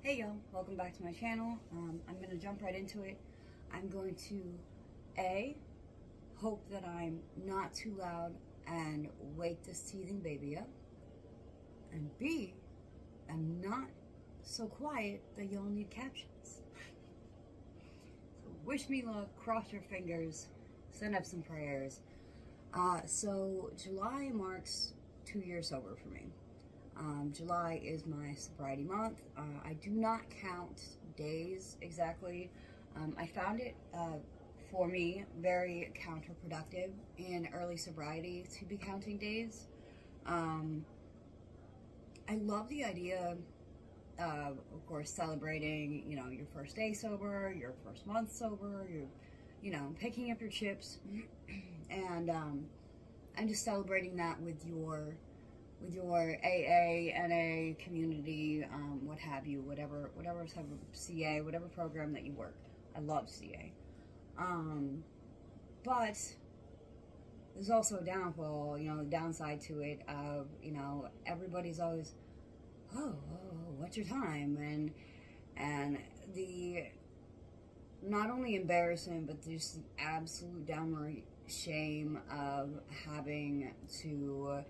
Hey y'all, welcome back to my channel. I'm going to jump right into it. I'm going to A, hope that I'm not too loud and wake this teething baby up. And B, I'm not so quiet that y'all need captions. So wish me luck, cross your fingers, send up some prayers. So July marks 2 years sober for me. July is my sobriety month. I do not count days exactly. I found it, for me, very counterproductive in early sobriety to be counting days. I love the idea of course, celebrating, your first day sober, your first month sober, picking up your chips, and just celebrating that with your AA, NA community, what have you, whatever type of CA, whatever program that you work. I love CA. But there's also a downfall, the downside to it of, everybody's always, oh, what's your time? And the not only embarrassment, but just the absolute downright shame of having to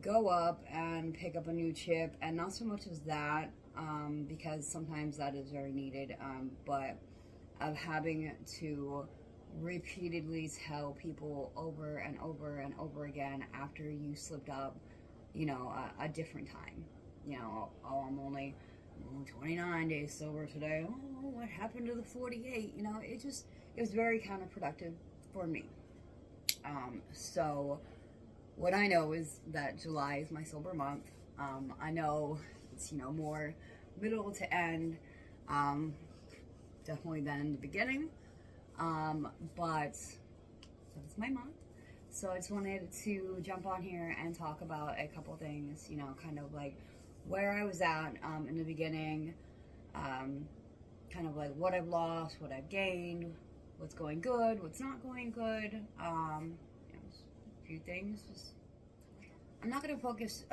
go up and pick up a new chip, and not so much as that, because sometimes that is very needed, but of having to repeatedly tell people over and over and over again after you slipped up, a different time. Oh, I'm only 29 days sober today. Oh, what happened to the 48? It was very counterproductive for me. So what I know is that July is my sober month. I know it's, more middle to end, definitely than the beginning, but it's my month. So I just wanted to jump on here and talk about a couple things, kind of like where I was at in the beginning, kind of like what I've lost, what I've gained, what's going good, what's not going good, a few things. I'm not going to focus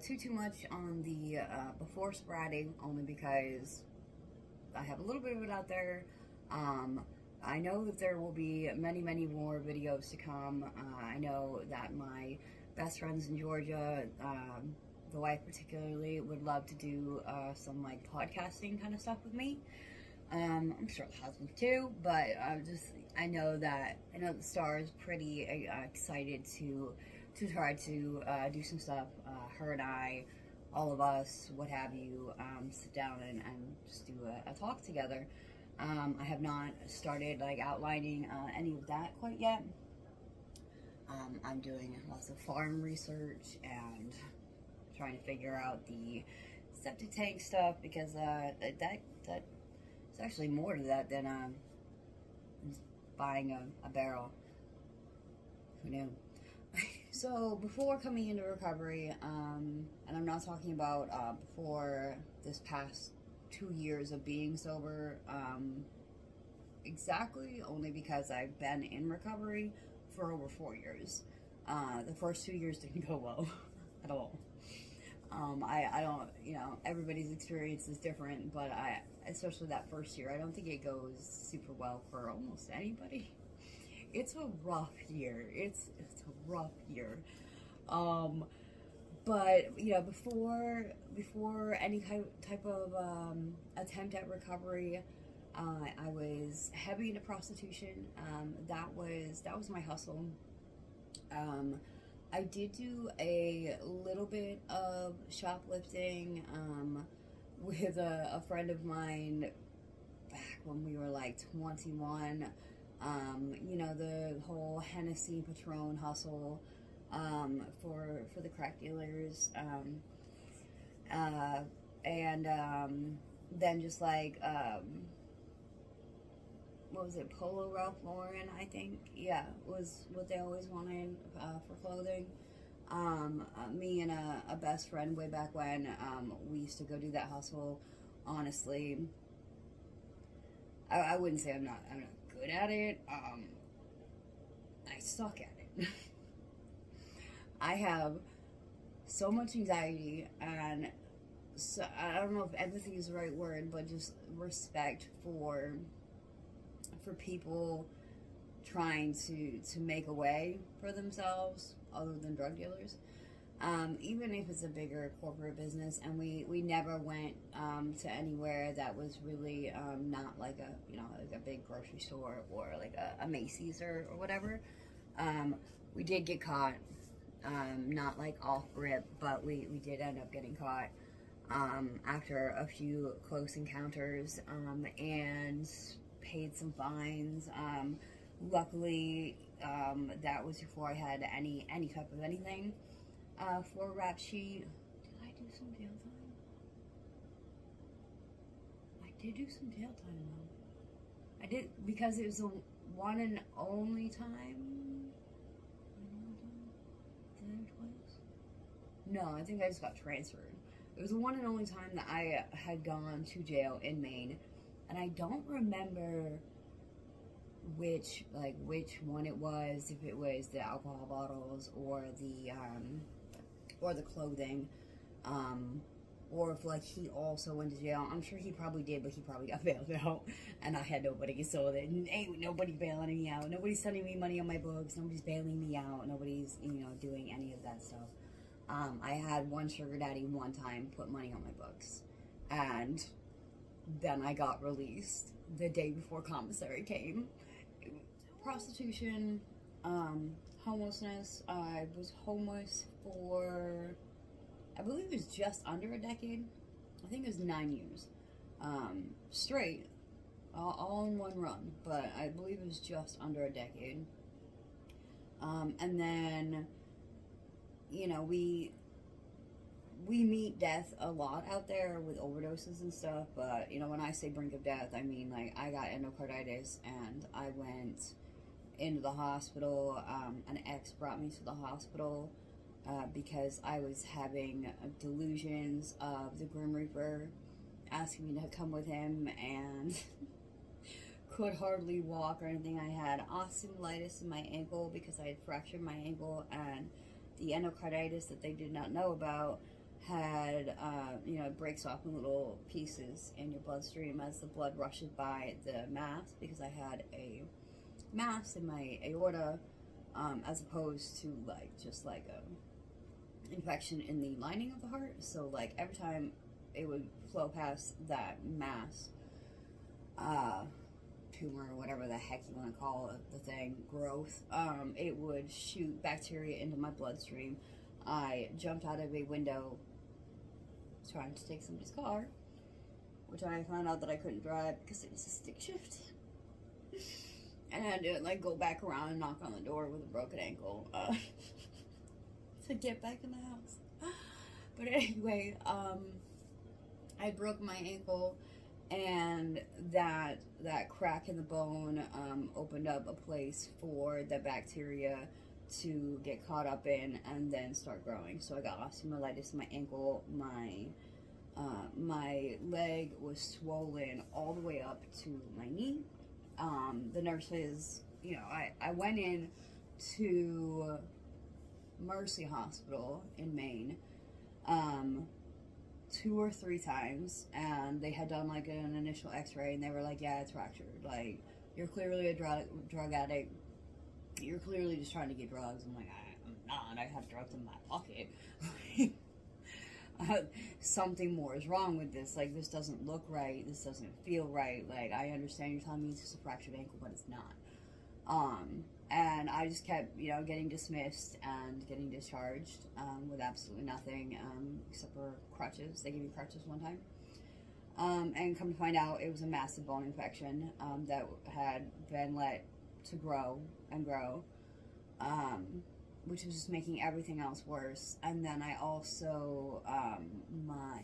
too much on the before sobriety, only because I have a little bit of it out there. I know that there will be many more videos to come. I know that my best friends in Georgia, the wife particularly, would love to do some like podcasting kind of stuff with me. I'm sure the husband too, but I know the star is pretty excited to try to do some stuff. Her and I, all of us, what have you, sit down and just do a talk together. I have not started like outlining any of that quite yet. I'm doing lots of farm research and trying to figure out the septic tank stuff, because that's actually more to that than just buying a barrel. Who knew? So before coming into recovery, and I'm not talking about before this past 2 years of being sober, exactly, only because I've been in recovery for over 4 years. The first 2 years didn't go well at all. I don't, everybody's experience is different, but especially that first year, I don't think it goes super well for almost anybody. It's a rough year. It's a rough year. But before any type of attempt at recovery, I was heavy into prostitution. That was my hustle. I did do a little bit of shoplifting with a friend of mine back when we were like 21. The whole Hennessy Patron hustle for the crack dealers, and then just like what was it, Polo Ralph Lauren, I think, yeah, was what they always wanted for clothing. Me and a best friend way back when, we used to go do that hustle. Honestly, I wouldn't say I'm not good at it. I suck at it. I have so much anxiety, and so I don't know if empathy is the right word, but just respect for people trying to make a way for themselves other than drug dealers. Even if it's a bigger corporate business, and we never went to anywhere that was really not like a big grocery store or like a Macy's or whatever. We did get caught, not like off rip, but we did end up getting caught after a few close encounters, and paid some fines. Luckily, that was before I had any type of anything for a rap sheet. Did I do some jail time? I did do some jail time though. I did, because it was the one and only time. Did I do twice? No, I think I just got transferred. It was the one and only time that I had gone to jail in Maine, and I don't remember which one it was, if it was the alcohol bottles or the clothing, or if like he also went to jail. I'm sure he probably did, but he probably got bailed out, and I had nobody, so that ain't nobody bailing me out. Nobody's sending me money on my books. Nobody's bailing me out. Nobody's doing any of that stuff. I had one sugar daddy one time put money on my books, and then I got released the day before commissary came. Prostitution, homelessness. I was homeless for, I believe it was just under a decade. I think it was 9 years, straight, all in one run. But I believe it was just under a decade. And then, we meet death a lot out there with overdoses and stuff. But when I say brink of death, I mean like I got endocarditis and I went into the hospital. An ex brought me to the hospital because I was having delusions of the Grim Reaper asking me to come with him, and could hardly walk or anything. I had osteomyelitis in my ankle because I had fractured my ankle, and the endocarditis that they did not know about had, it breaks off in little pieces in your bloodstream as the blood rushes by the mass, because I had a mass in my aorta, as opposed to just a infection in the lining of the heart. So every time it would flow past that mass, tumor or whatever the heck you want to call it, the thing, growth, it would shoot bacteria into my bloodstream. I jumped out of a window trying to take somebody's car, which I found out that I couldn't drive because it was a stick shift. And I had to go back around and knock on the door with a broken ankle to get back in the house. But anyway, I broke my ankle, and that crack in the bone opened up a place for the bacteria to get caught up in and then start growing. So I got osteomyelitis in my ankle. My leg was swollen all the way up to my knee. The nurses, I went in to Mercy Hospital in Maine 2 or 3 times, and they had done an initial x-ray, and they were like, yeah, it's fractured. You're clearly a drug addict. You're clearly just trying to get drugs. I'm like, I'm not. I have drugs in my pocket. Something more is wrong with this. This doesn't look right. This doesn't feel right. I understand you're telling me it's just a fractured ankle, but it's not. And I just kept, getting dismissed and getting discharged with absolutely nothing except for crutches. They gave me crutches one time. And come to find out, it was a massive bone infection that had been let to grow and grow, which was just making everything else worse. And then I also, my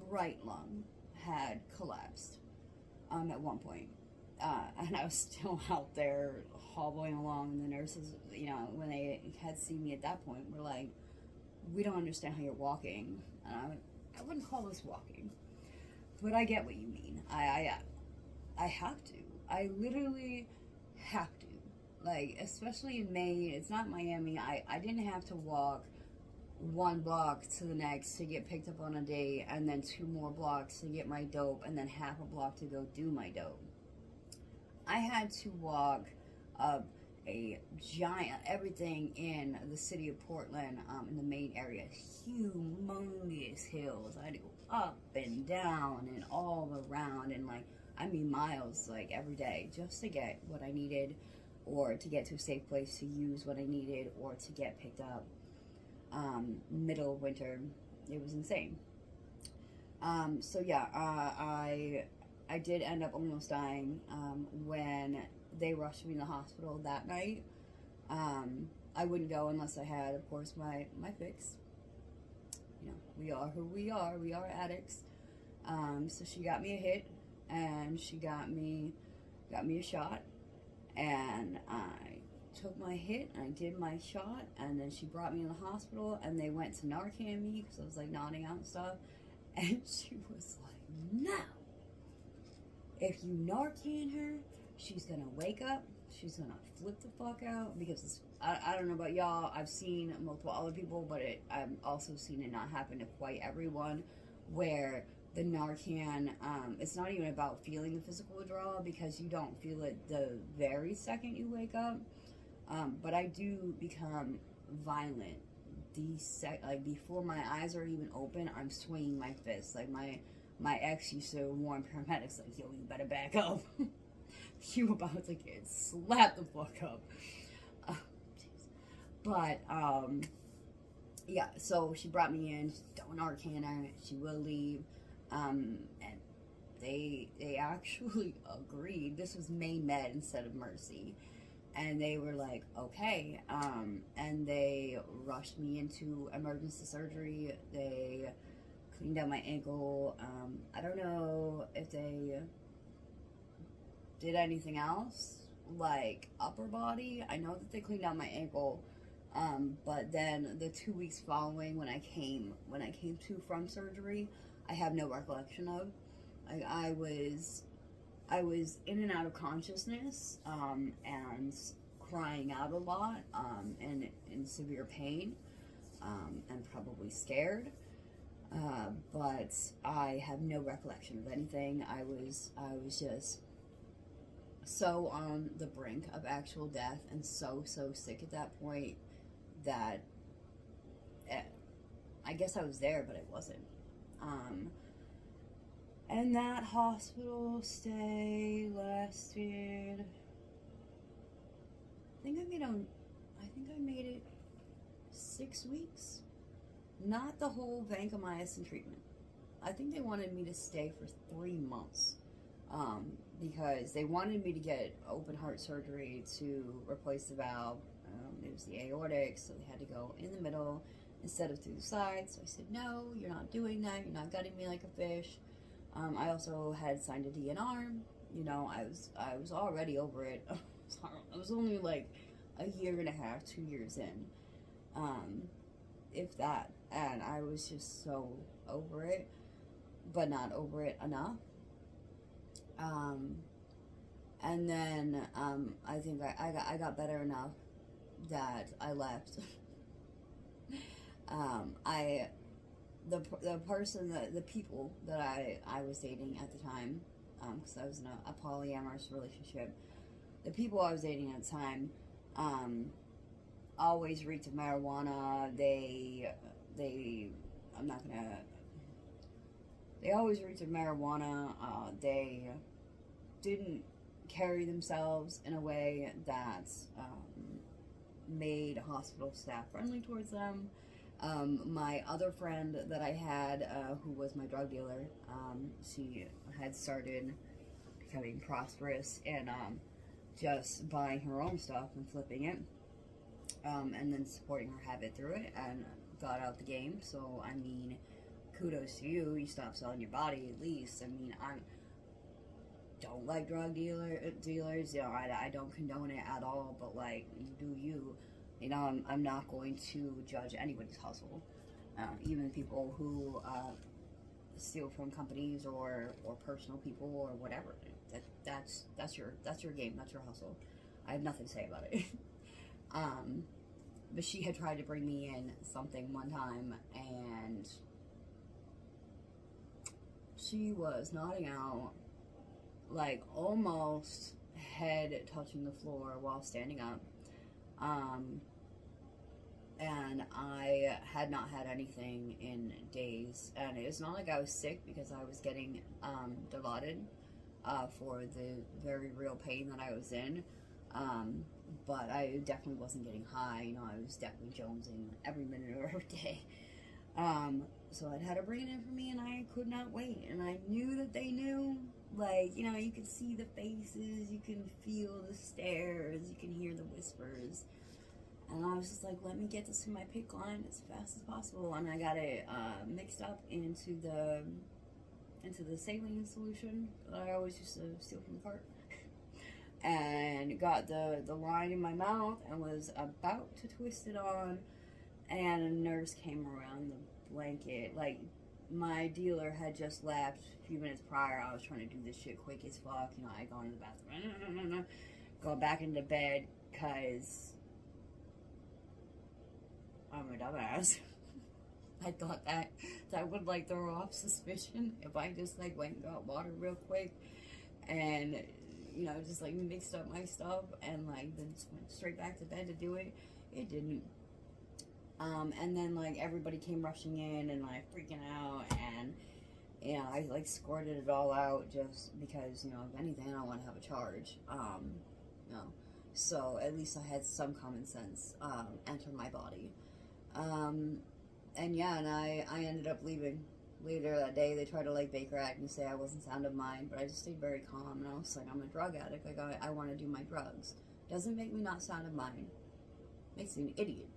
right lung had collapsed at one point. And I was still out there hobbling along, and the nurses, when they had seen me at that point, were like, we don't understand how you're walking. And I wouldn't call this walking, but I get what you mean. I have to. I literally have to. Especially in Maine, it's not Miami. I didn't have to walk 1 block to the next to get picked up on a date, and then 2 more blocks to get my dope, and then half a block to go do my dope. I had to walk up a giant, everything in the city of Portland, in the main area, humongous hills. I had to go up and down and all around, and like, I mean miles, like every day, just to get what I needed, or to get to a safe place to use what I needed, or to get picked up. Middle of winter, it was insane. So yeah, I did end up almost dying when they rushed me to the hospital that night. I wouldn't go unless I had, of course, my fix. You know, we are who we are. We are addicts. So she got me a hit, and she got me a shot, and I took my hit, and I did my shot, and then she brought me in the hospital, and they went to Narcan me because I was like nodding out and stuff, and she was like, no, if you Narcan her, she's gonna wake up, she's gonna flip the fuck out, because I don't know about y'all, I've seen multiple other people, but I've also seen it not happen to quite everyone, where the Narcan, it's not even about feeling the physical withdrawal, because you don't feel it the very second you wake up, but I do become violent like before my eyes are even open. I'm swinging my fist. Like my ex used to warn paramedics, like, yo, you better back up. You about to get slapped the fuck up. But yeah, so she brought me in, don't Narcan her, she will leave, and they actually agreed. This was May Med instead of Mercy, and they were like, okay, and they rushed me into emergency surgery. They cleaned out my ankle. I don't know if they did anything else, like upper body. I know that they cleaned out my ankle, but then the 2 weeks following, when I came to from surgery, I have no recollection of. I was in and out of consciousness, and crying out a lot, and in severe pain, and probably scared. But I have no recollection of anything. I was just so on the brink of actual death, and so sick at that point that I guess I was there, but I wasn't. And that hospital stay lasted, I think I made it 6 weeks. Not the whole vancomycin treatment. I think they wanted me to stay for 3 months, because they wanted me to get open heart surgery to replace the valve. It was the aortic, so they had to go in the middle instead of through the sides. So I said, no, you're not doing that. You're not gutting me like a fish. I also had signed a DNR. You know, I was already over it. I was only like a year and a half, 2 years in, if that. And I was just so over it, but not over it enough. And then I think I got better enough that I left. The person, the people that I was dating at the time, because I was in a polyamorous relationship, the people I was dating at the time always reeked of marijuana. They always reeked of marijuana. They didn't carry themselves in a way that made hospital staff friendly towards them. My other friend that I had, who was my drug dealer, she had started becoming prosperous and just buying her own stuff and flipping it, and then supporting her habit through it, and got out the game. So, I mean, kudos to you. You stopped selling your body, at least. I mean, I don't like drug dealers. You know, I don't condone it at all, but, like, you do you. You know, I'm not going to judge anybody's hustle, even people who steal from companies or personal people or whatever. That's your game. That's your hustle. I have nothing to say about it. but she had tried to bring me in something one time, and she was nodding out, like almost head touching the floor while standing up. And I had not had anything in days, and it's not like I was sick, because I was getting dilaudid for the very real pain that I was in, but I definitely wasn't getting high. You know, I was definitely jonesing every minute of every day. So I'd had her bring it in for me, and I could not wait, and I knew that they knew. Like, you know, you could see the faces, you can feel the stares, you can hear the whispers. And I was just like, let me get this in my pick line as fast as possible. And I got it mixed up into the saline solution that I always used to steal from the cart. And got the line in my mouth and was about to twist it on. And a nurse came around the blanket. Like, my dealer had just left a few minutes prior. I was trying to do this shit quick as fuck. You know, I go into the bathroom, go back into bed, because I'm a dumbass. I thought that would, like, throw off suspicion if I just, like, went and got water real quick and, you know, just, like, mixed up my stuff and, like, then just went straight back to bed to do it. It didn't. And then, like, everybody came rushing in and, like, freaking out, and, you know, I, like, squirted it all out just because, you know, if anything, I don't want to have a charge. You know, so at least I had some common sense enter my body. And yeah, and I ended up leaving. Later that day, they tried to, like, Baker Act and say I wasn't sound of mind, but I just stayed very calm, and I was like, I'm a drug addict, like, I want to do my drugs. Doesn't make me not sound of mind. Makes me an idiot,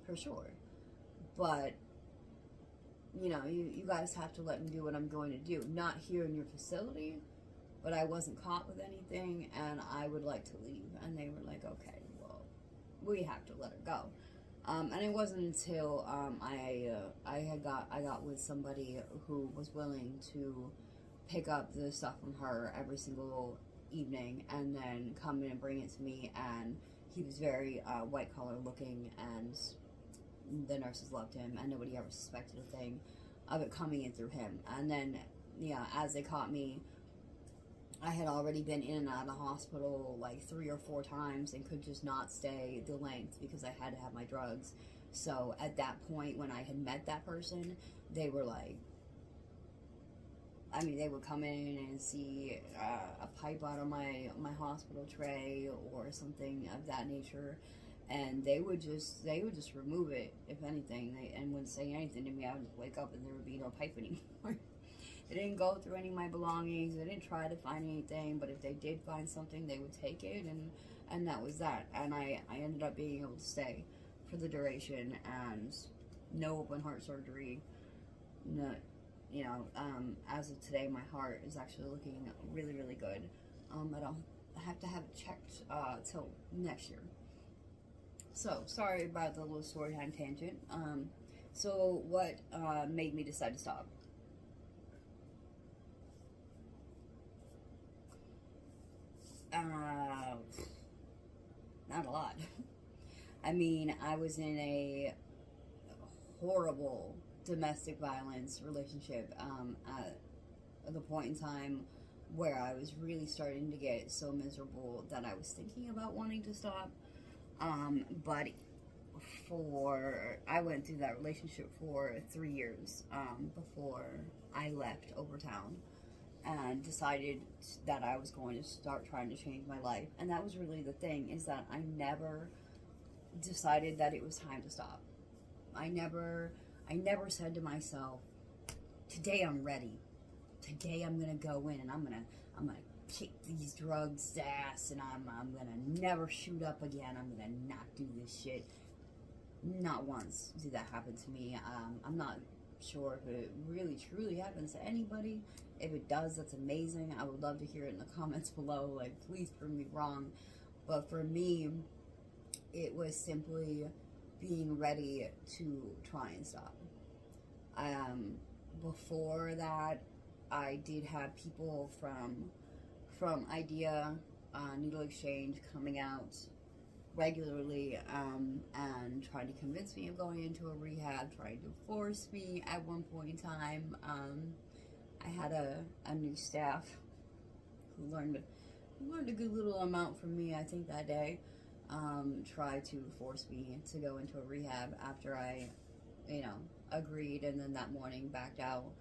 for sure. But, you know, you guys have to let me do what I'm going to do. Not here in your facility, but I wasn't caught with anything, and I would like to leave. And they were like, okay, well, we have to let her go. And it wasn't until I got with somebody who was willing to pick up the stuff from her every single evening and then come in and bring it to me, and he was very white collar looking, and the nurses loved him, and nobody ever suspected a thing of it coming in through him. And then, yeah, as they caught me, I had already been in and out of the hospital like 3 or 4 times and could just not stay the length because I had to have my drugs. So at that point, when I had met that person, they were like, I mean, they would come in and see a pipe out of my hospital tray or something of that nature, and they would just remove it, if anything, and wouldn't say anything to me. I would just wake up and there would be no pipe anymore. They didn't go through any of my belongings. They didn't try to find anything, but if they did find something, they would take it, and that was that. And I ended up being able to stay for the duration, and no open heart surgery. No, you know, as of today, my heart is actually looking really, really good. I don't have to have it checked till next year. So, sorry about the little story time tangent. So what made me decide to stop? Not a lot. I mean, I was in a horrible domestic violence relationship at the point in time where I was really starting to get so miserable that I was thinking about wanting to stop. But I went through that relationship for 3 years before I left over town and decided that I was going to start trying to change my life. And that was really the thing, is that I never decided that it was time to stop. I never said to myself, today I'm ready. Today I'm gonna go in and I'm gonna kick these drugs ass, and I'm gonna never shoot up again. I'm gonna not do this shit. Not once did that happen to me. I'm not sure if it really truly happens to anybody. If it does, that's amazing. I would love to hear it in the comments below. Like, please prove me wrong. But for me, it was simply being ready to try and stop. Before that, I did have people from Idea Needle Exchange coming out regularly, and trying to convince me of going into a rehab, trying to force me. At one point in time, I had a new staff who learned a good little amount from me, I think, that day. Tried to force me to go into a rehab after I, agreed, and then that morning backed out.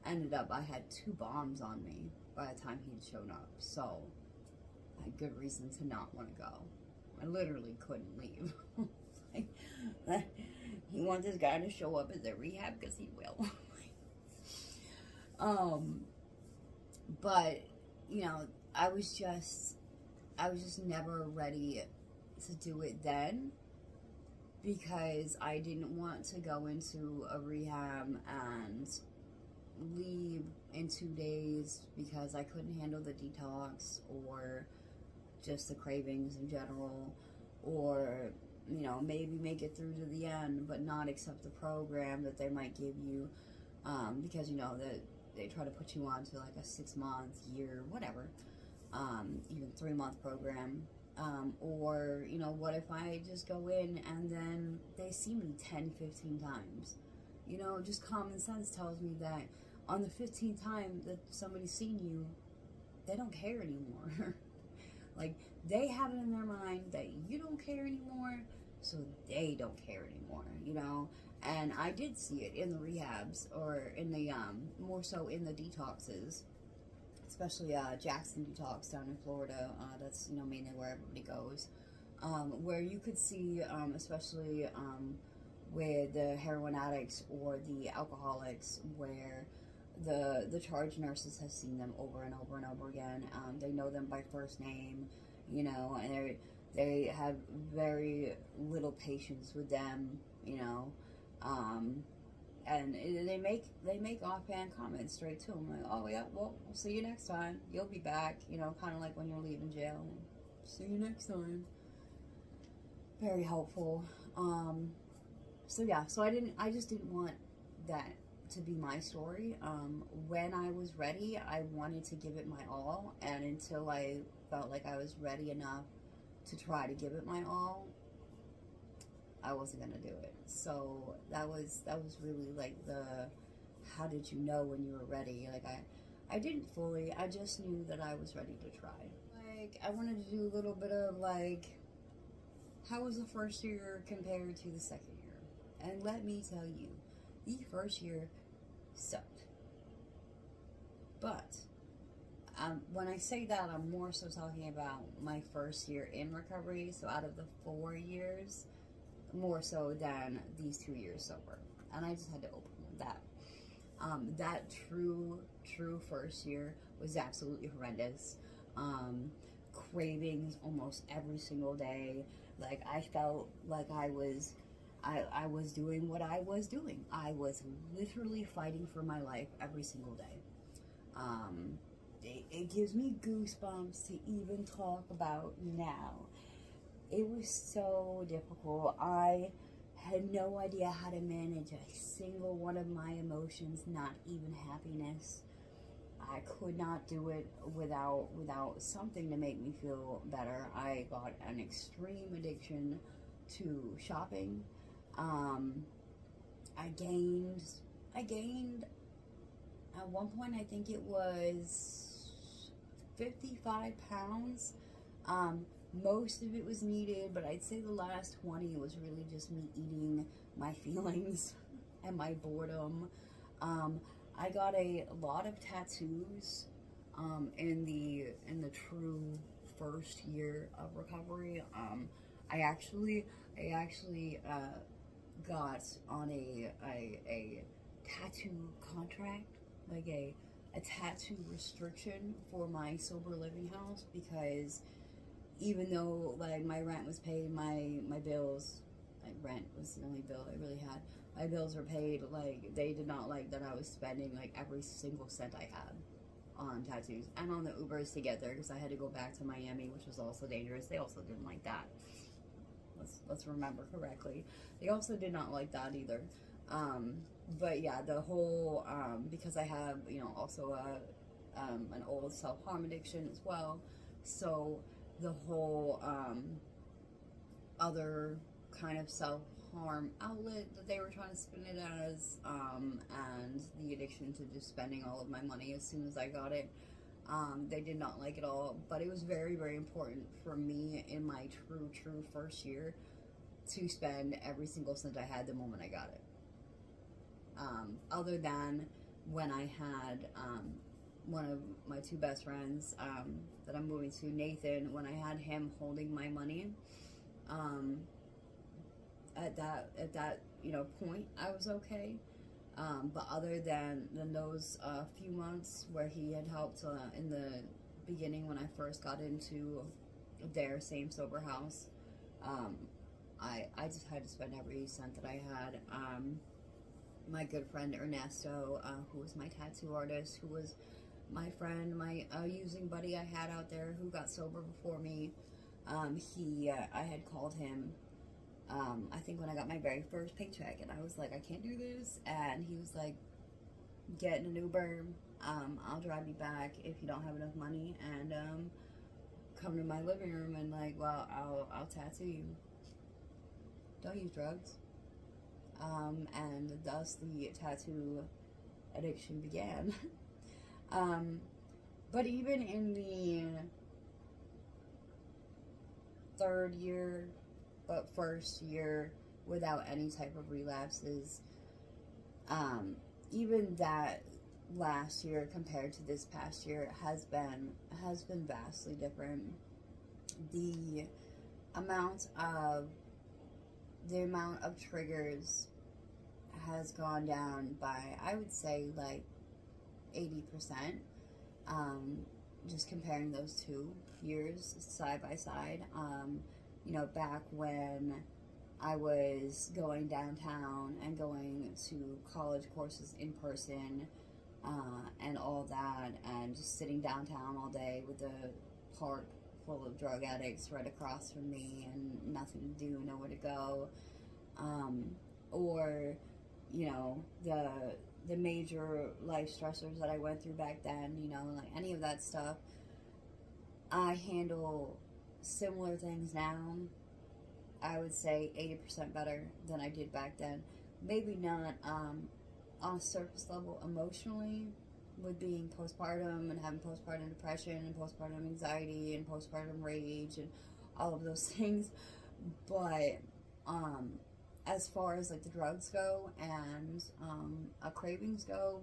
Ended up, I had 2 bombs on me by the time he'd shown up, so I had good reason to not want to go. I literally couldn't leave. Like, he wants this guy to show up at the rehab because he will. But I was just never ready to do it then, because I didn't want to go into a rehab and leave in 2 days because I couldn't handle the detox, or just the cravings in general, or maybe make it through to the end but not accept the program that they might give you, because that they try to put you on to like a 6-month, year, whatever, even 3-month program, or what if I just go in and then they see me 10-15 times. Just common sense tells me that on the 15th time that somebody's seen you, they don't care anymore. Like, they have it in their mind that you don't care anymore, so they don't care anymore, And I did see it in the rehabs, or in the, more so in the detoxes, especially Jackson Detox down in Florida. That's, mainly where everybody goes. Where you could see, especially with the heroin addicts or the alcoholics, where the charge nurses have seen them over and over and over again. They know them by first name, and they have very little patience with them, and they make offhand comments straight to them, like, oh yeah, well, we'll see you next time. You'll be back, kind of like when you're leaving jail. See you next time. Very helpful. So I just didn't want that to be my story. When I was ready, I wanted to give it my all, and until I felt like I was ready enough to try to give it my all, I wasn't gonna do it. So that was really like the, how did you know when you were ready? Like, I didn't fully, I just knew that I was ready to try. Like, I wanted to do a little bit of like, how was the first year compared to the second year? And let me tell you, the first year sucked. But when I say that, I'm more so talking about my first year in recovery. So out of the 4 years, more so than these 2 years sober. And I just had to open with that. That true first year was absolutely horrendous. Cravings almost every single day. Like, I felt like I was doing what I was doing. I was literally fighting for my life every single day. It gives me goosebumps to even talk about now. It was so difficult. I had no idea how to manage a single one of my emotions, not even happiness. I could not do it without something to make me feel better. I got an extreme addiction to shopping. I gained at one point, I think it was 55 pounds. Most of it was needed, but I'd say the last 20 was really just me eating my feelings and my boredom. I got a lot of tattoos in the true first year of recovery. I actually got on a tattoo contract, like a tattoo restriction for my sober living house, because even though like my rent was paid, my bills, like rent was the only bill I really had, my bills were paid, like they did not like that I was spending like every single cent I had on tattoos and on the Ubers to get there, because I had to go back to Miami, which was also dangerous. They also didn't like that. Let's remember correctly. They also did not like that either. But yeah, the whole, because I have, also an old self-harm addiction as well. So the whole other kind of self-harm outlet that they were trying to spin it as, and the addiction to just spending all of my money as soon as I got it. They did not like it all, but it was very, very important for me in my true first year to spend every single cent I had the moment I got it. Other than when I had one of my two best friends that I'm moving to, Nathan, when I had him holding my money, at that point, I was okay. But other than those few months where he had helped in the beginning when I first got into their same sober house, I just had to spend every cent that I had. My good friend Ernesto, who was my tattoo artist, who was my friend, my using buddy I had out there who got sober before me, I had called him, I think when I got my very first paycheck, and I was like, I can't do this, and he was like, get in an Uber, I'll drive you back if you don't have enough money, and come to my living room, and like, well, I'll tattoo you. Don't use drugs. And thus the tattoo addiction began. But even in the third year, but first year without any type of relapses, even that last year compared to this past year has been vastly different. The amount of triggers has gone down by, I would say, like 80%. Just comparing those 2 years side by side. Back when I was going downtown and going to college courses in person, and all that, and just sitting downtown all day with a park full of drug addicts right across from me and nothing to do, nowhere to go, or the major life stressors that I went through back then, like any of that stuff. I handle similar things now, I would say 80% better than I did back then. Maybe not on a surface level emotionally, with being postpartum and having postpartum depression and postpartum anxiety and postpartum rage and all of those things, but as far as like the drugs go and cravings go,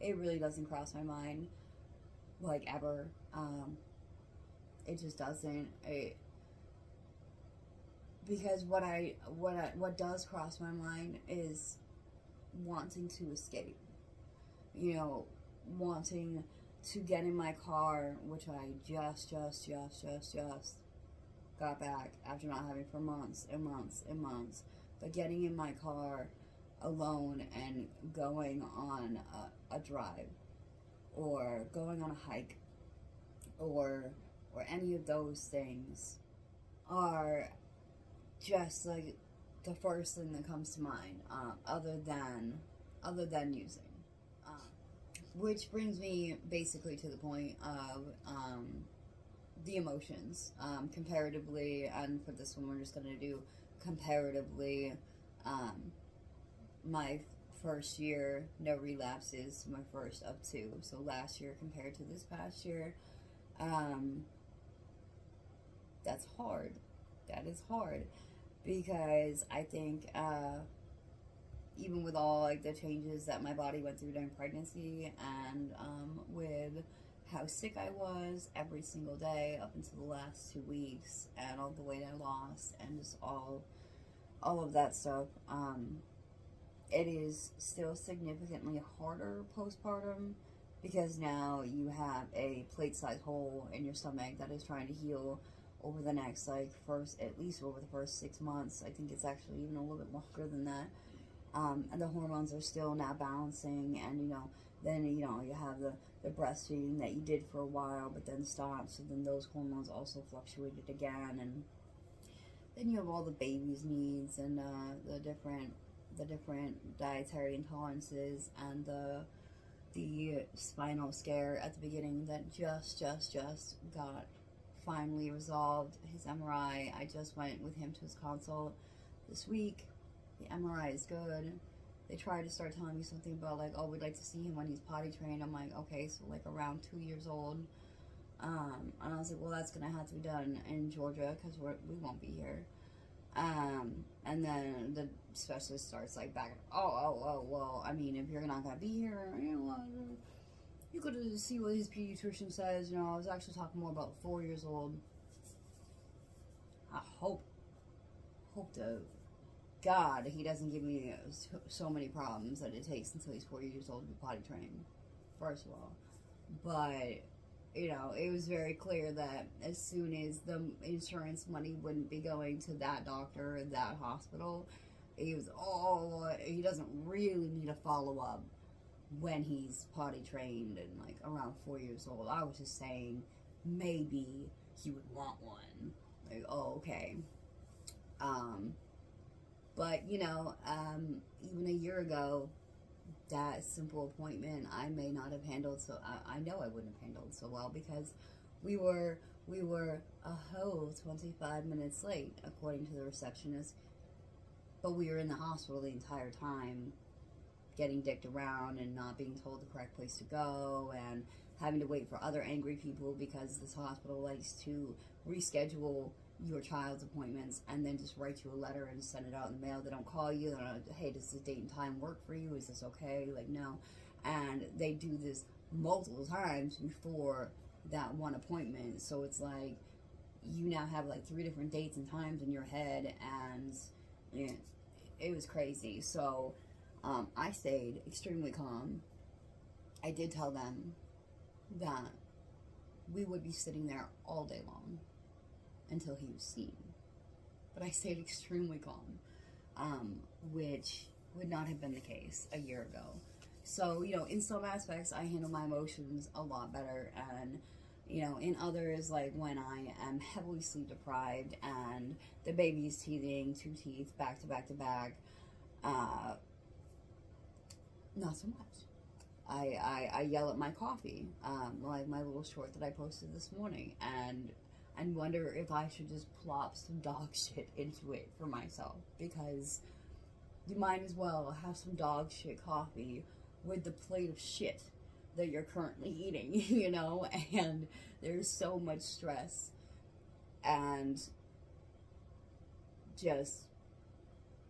it really doesn't cross my mind, like, ever. It just doesn't. Because what does cross my mind is wanting to escape. Wanting to get in my car, which I just got back after not having for months and months and months. But getting in my car alone and going on a drive, or going on a hike, or any of those things are just like the first thing that comes to mind, other than using. Which brings me basically to the point of the emotions, comparatively, and for this one we're just going to do comparatively, my first year, no relapses, my first of 2, so last year compared to this past year. That's hard. That is hard, because I think even with all like the changes that my body went through during pregnancy, and with how sick I was every single day up until the last 2 weeks, and all the weight I lost, and just all of that stuff, it is still significantly harder postpartum, because now you have a plate-sized hole in your stomach that is trying to heal over the next, like, at least over the first 6 months. I think it's actually even a little bit longer than that. And the hormones are still not balancing, and then you have the breastfeeding that you did for a while but then stopped, so then those hormones also fluctuated again, and then you have all the baby's needs, and the different dietary intolerances, and the spinal scare at the beginning that just got finally resolved. His MRI, I just went with him to his consult this week. The MRI is good. They tried to start telling me something about like, oh, we'd like to see him when he's potty trained. I'm like, okay, so like around 2 years old. And I was like, well, that's gonna have to be done in Georgia because we won't be here. And then the specialist starts like back, well, I mean, if you're not gonna be here, you could see what his pediatrician says. You know, I was actually talking more about 4 years old. I hope to God he doesn't give me so many problems that it takes until he's 4 years old to be potty trained, first of all. But, you know, it was very clear that as soon as the insurance money wouldn't be going to that doctor or that hospital, he doesn't really need a follow-up when he's potty trained and like around 4 years old. I was just saying maybe he would want one. Like, oh, okay. But, you know, even a year ago, that simple appointment I may not have handled, so I know I wouldn't have handled so well because we were a whole 25 minutes late, according to the receptionist, but we were in the hospital the entire time, getting dicked around and not being told the correct place to go and having to wait for other angry people because this hospital likes to reschedule your child's appointments and then just write you a letter and send it out in the mail. They don't call you. They don't, hey, does this date and time work for you? Is this okay? Like, no. And they do this multiple times before that one appointment. So it's like you now have like 3 different dates and times in your head, and it was crazy. So I stayed extremely calm. I did tell them that we would be sitting there all day long until he was seen. But I stayed extremely calm, which would not have been the case a year ago. So, you know, in some aspects, I handle my emotions a lot better. And, you know, in others, like when I am heavily sleep deprived and the baby is teething, 2 teeth, back to back to back, not so much. I yell at my coffee, like my little short that I posted this morning, and wonder if I should just plop some dog shit into it for myself, because you might as well have some dog shit coffee with the plate of shit that you're currently eating, you know. And there's so much stress and just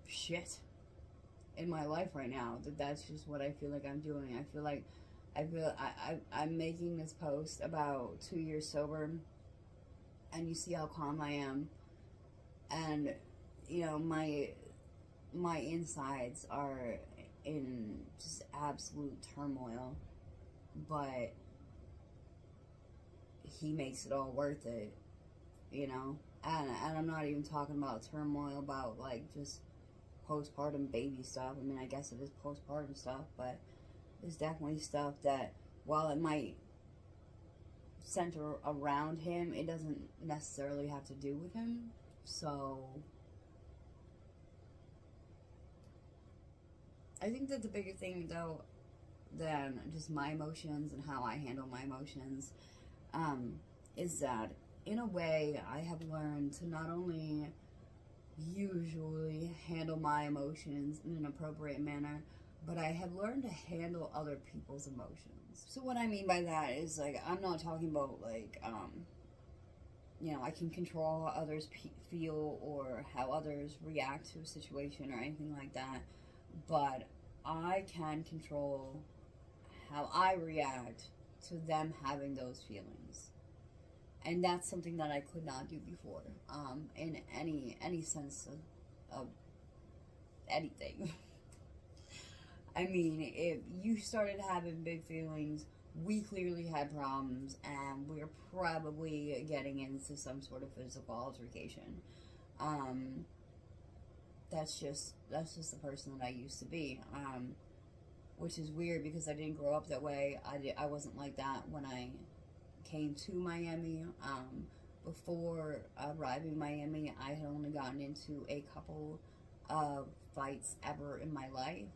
shit in my life right now that's just what I feel like I'm doing. I'm making this post about 2 years sober, and you see how calm I am, and you know my insides are in just absolute turmoil, but he makes it all worth it, you know. And I'm not even talking about turmoil about like just postpartum baby stuff. I mean, I guess it is postpartum stuff, but there's definitely stuff that, while it might center around him, it doesn't necessarily have to do with him. So I think that the bigger thing, though, than just my emotions and how I handle my emotions, is that in a way I have learned to not only usually handle my emotions in an appropriate manner, but I have learned to handle other people's emotions. So what I mean by that is, like, I'm not talking about, like, you know, I can control how others feel or how others react to a situation or anything like that, but I can control how I react to them having those feelings. And that's something that I could not do before, in any sense of anything. I mean, if you started having big feelings, we clearly had problems, and we're probably getting into some sort of physical altercation. That's just the person that I used to be, which is weird because I didn't grow up that way. I wasn't like that when I came to Miami. Before arriving in Miami, I had only gotten into a couple of fights ever in my life,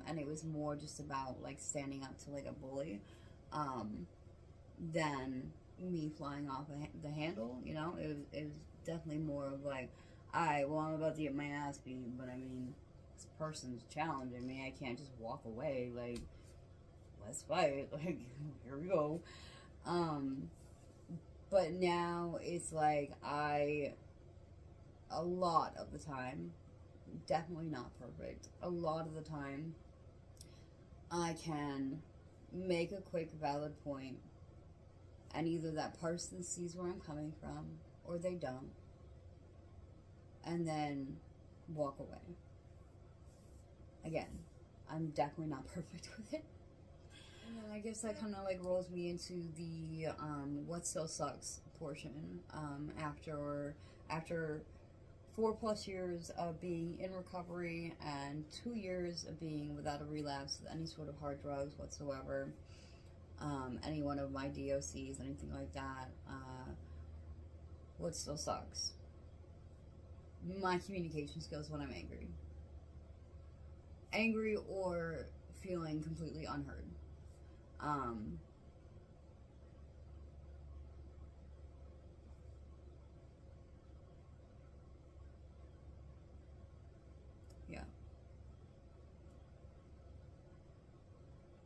and it was more just about like standing up to like a bully, than me flying off the handle, you know. It was definitely more of like, alright, well, I'm about to get my ass beat, but I mean, this person's challenging me. I can't just walk away. Like, let's fight. Like, here we go. But now it's like a lot of the time, definitely not perfect, a lot of the time, I can make a quick valid point, and either that person sees where I'm coming from or they don't, and then walk away. Again, I'm definitely not perfect with it. And then I guess that kind of like rolls me into the what still sucks portion. After 4+ years of being in recovery and 2 years of being without a relapse with any sort of hard drugs whatsoever, any one of my DOCs, anything like that, what still sucks? My communication skills when I'm angry. Angry or feeling completely unheard. Yeah.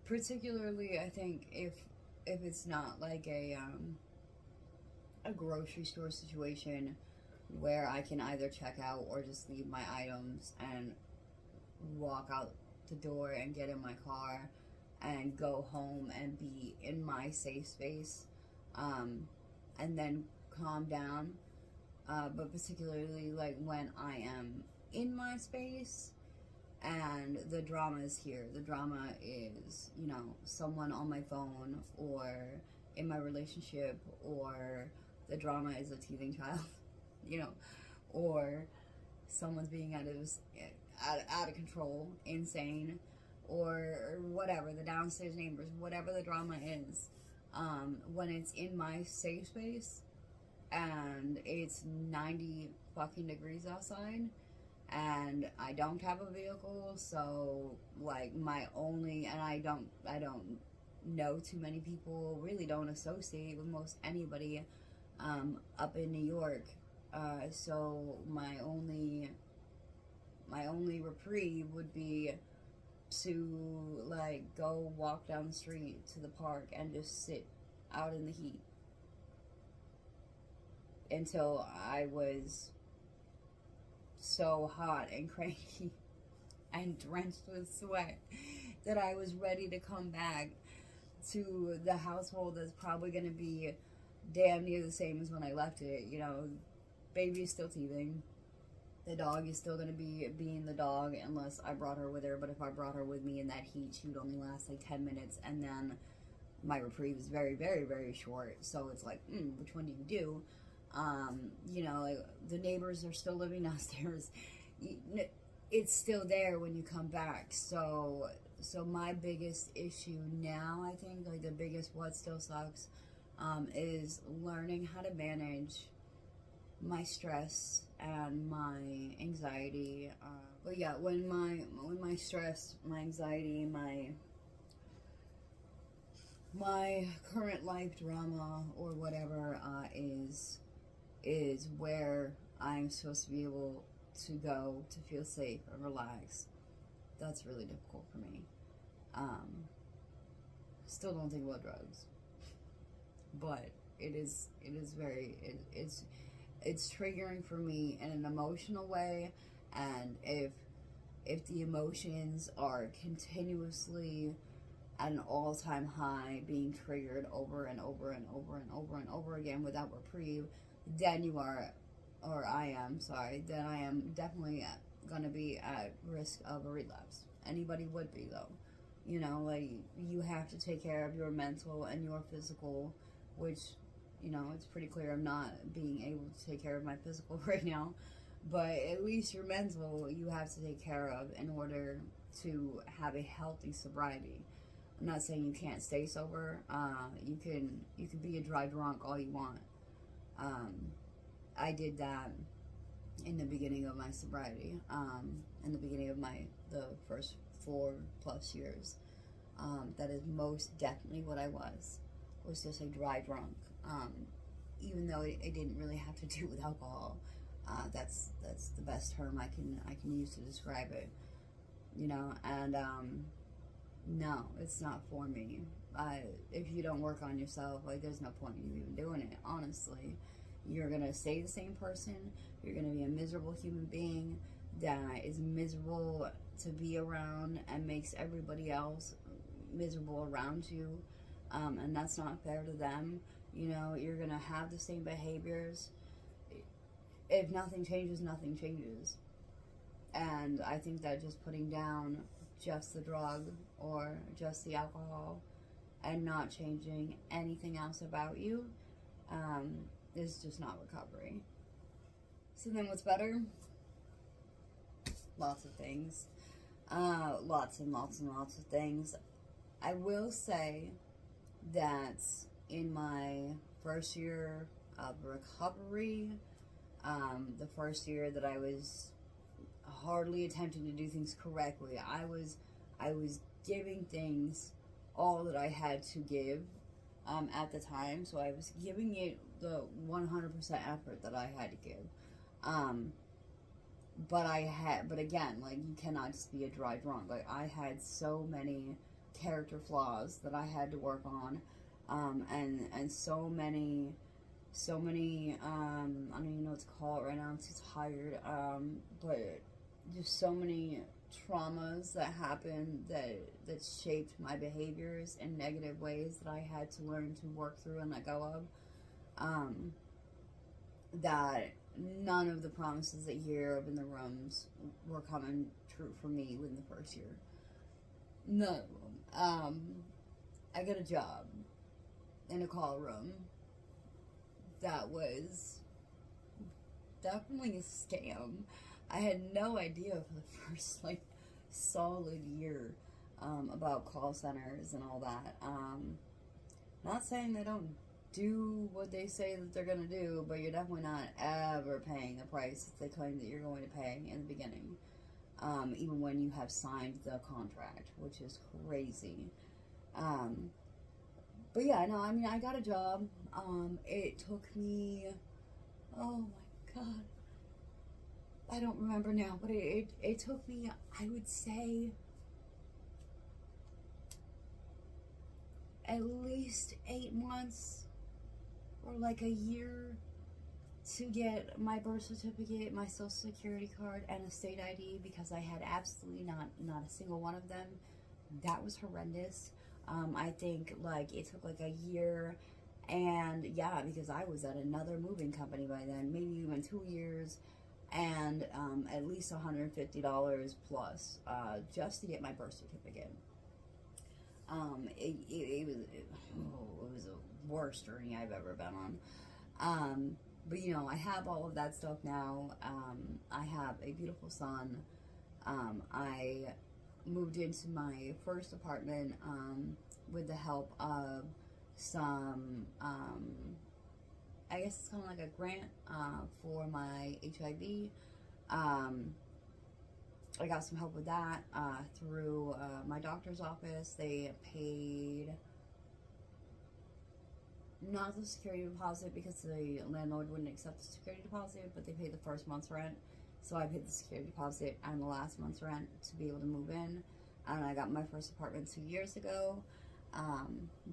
Particularly, I think if it's not like a grocery store situation where I can either check out or just leave my items and walk out the door and get in my car and go home and be in my safe space, and then calm down. But particularly like when I am in my space and the drama is here. The drama is, you know, someone on my phone or in my relationship, or the drama is a teething child, you know, or someone's being out of control, insane, or whatever, the downstairs neighbors, whatever the drama is, when it's in my safe space and it's 90 fucking degrees outside and I don't have a vehicle, so like and I don't know too many people, really don't associate with most anybody up in New York, so my only reprieve would be to like go walk down the street to the park and just sit out in the heat until I was so hot and cranky and drenched with sweat that I was ready to come back to the household that's probably going to be damn near the same as when I left it. You know, baby is still teething. The dog is still going to be being the dog unless I brought her with her. But if I brought her with me in that heat, she would only last like 10 minutes. And then my reprieve is very, very, very short. So it's like, which one do you do? You know, like, the neighbors are still living downstairs. It's still there when you come back. So my biggest issue now, I think, like the biggest what still sucks, is learning how to manage my stress and my anxiety. But yeah, when my stress, my anxiety, my current life drama or whatever is where I'm supposed to be able to go to feel safe and relax, that's really difficult for me. Still don't think about drugs, but it's triggering for me in an emotional way, and if the emotions are continuously at an all-time high, being triggered over and over and over and over and over again without reprieve, then I am definitely going to be at risk of a relapse. Anybody would be, though. You know, like, you have to take care of your mental and your physical, which, you know, it's pretty clear I'm not being able to take care of my physical right now, but at least your mental you have to take care of in order to have a healthy sobriety. I'm not saying you can't stay sober. You can be a dry drunk all you want. I did that in the beginning of my sobriety, in the beginning of the first 4+ years. That is most definitely what I was was just a dry drunk. Even though it didn't really have to do with alcohol. That's the best term I can use to describe it. You know, and no, it's not for me. If you don't work on yourself, like, there's no point in you even doing it, honestly. You're gonna stay the same person. You're gonna be a miserable human being that is miserable to be around and makes everybody else miserable around you. And that's not fair to them. You know, you're gonna have the same behaviors. If nothing changes, nothing changes. And I think that just putting down just the drug or just the alcohol and not changing anything else about you is just not recovery. So then what's better? Lots of things. Lots and lots and lots of things. I will say that in my first year of recovery, the first year that I was hardly attempting to do things correctly, I was giving things all that I had to give at the time. So I was giving it the 100% effort that I had to give. But again, like, you cannot just be a dry drunk. Like, I had so many character flaws that I had to work on, and so many, I don't even know what to call it right now, I'm too tired, but just so many traumas that happened that shaped my behaviors in negative ways that I had to learn to work through and let go of, that none of the promises that you hear of in the rooms were coming true for me within the first year. None of them. I got a job in a call room that was definitely a scam. I had no idea for the first, like, solid year about call centers and all that. Not saying they don't do what they say that they're going to do, but you're definitely not ever paying the price that they claim that you're going to pay in the beginning, even when you have signed the contract, which is crazy. But yeah, no, I mean, I got a job. It took me, oh my god, I don't remember now, but it took me, I would say, at least 8 months or like a year to get my birth certificate, my social security card, and a state ID, because I had absolutely not a single one of them. That was horrendous. I think, like, it took like a year, and yeah, because I was at another moving company by then, maybe even 2 years, and at least $150 plus just to get my birth certificate. It was the worst journey I've ever been on. But you know, I have all of that stuff now. I have a beautiful son. I moved into my first apartment with the help of some, I guess it's kind of like a grant for my HIV. I got some help with that through my doctor's office. They paid not the security deposit because the landlord wouldn't accept the security deposit, but they paid the first month's rent. So I paid the security deposit and the last month's rent to be able to move in. And I got my first apartment 2 years ago.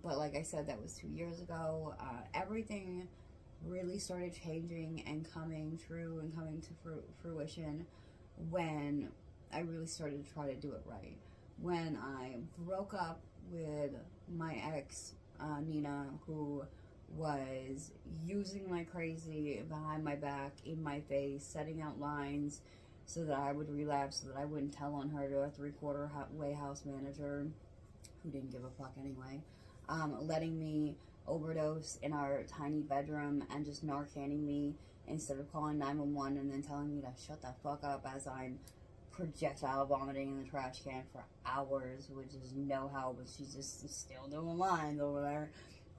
But like I said, that was 2 years ago. Everything really started changing and coming true and coming to fruition when I really started to try to do it right. When I broke up with my ex, Nina, who was using my crazy behind my back, in my face, setting out lines so that I would relapse, so that I wouldn't tell on her to a 3/4 way house manager who didn't give a fuck anyway, letting me overdose in our tiny bedroom and just Narcaning me instead of calling 911 and then telling me to shut the fuck up as I'm projectile vomiting in the trash can for hours, which is no help, but she's just still doing lines over there.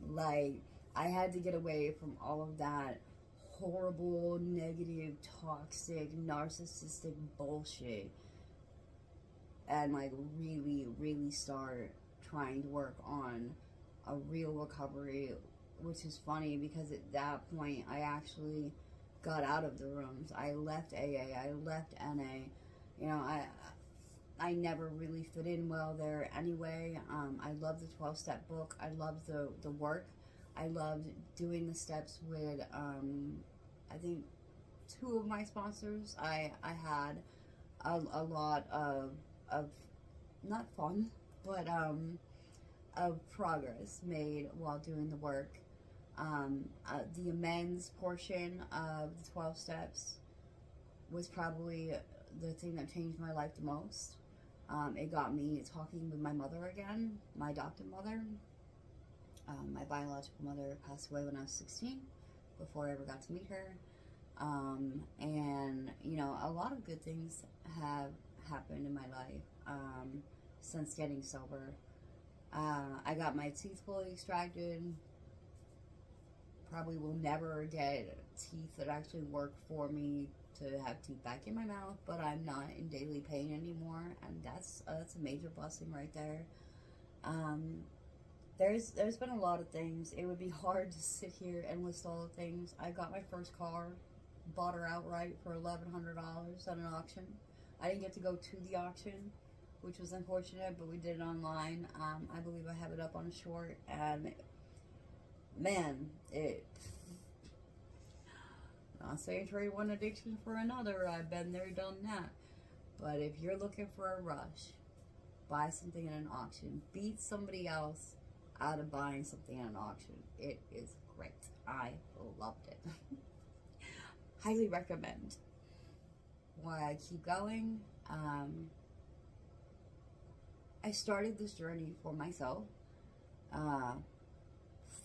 Like, I had to get away from all of that horrible, negative, toxic, narcissistic bullshit and, like, really, really start trying to work on a real recovery, which is funny because at that point I actually got out of the rooms. I left AA, I left NA. You know, I never really fit in well there anyway. I loved the 12-step book. I loved the work. I loved doing the steps with, I think, 2 of my sponsors. I had a lot of not fun, but of progress made while doing the work. The amends portion of the 12 steps was probably the thing that changed my life the most. It got me talking with my mother again, my adopted mother. My biological mother passed away when I was 16, before I ever got to meet her. And, you know, a lot of good things have happened in my life since getting sober. I got my teeth fully extracted. Probably will never get teeth that actually work for me to have teeth back in my mouth, but I'm not in daily pain anymore, and that's a major blessing right there. There's been a lot of things. It would be hard to sit here and list all the things. I got my first car, bought her outright for $1,100 at an auction. I didn't get to go to the auction, which was unfortunate, but we did it online. I believe I have it up on a short, and man, not saying trade one addiction for another. I've been there, done that. But if you're looking for a rush, buy something at an auction. Beat somebody else out of buying something at an auction. It is great. I loved it. Highly recommend. Why I keep going. I started this journey for myself.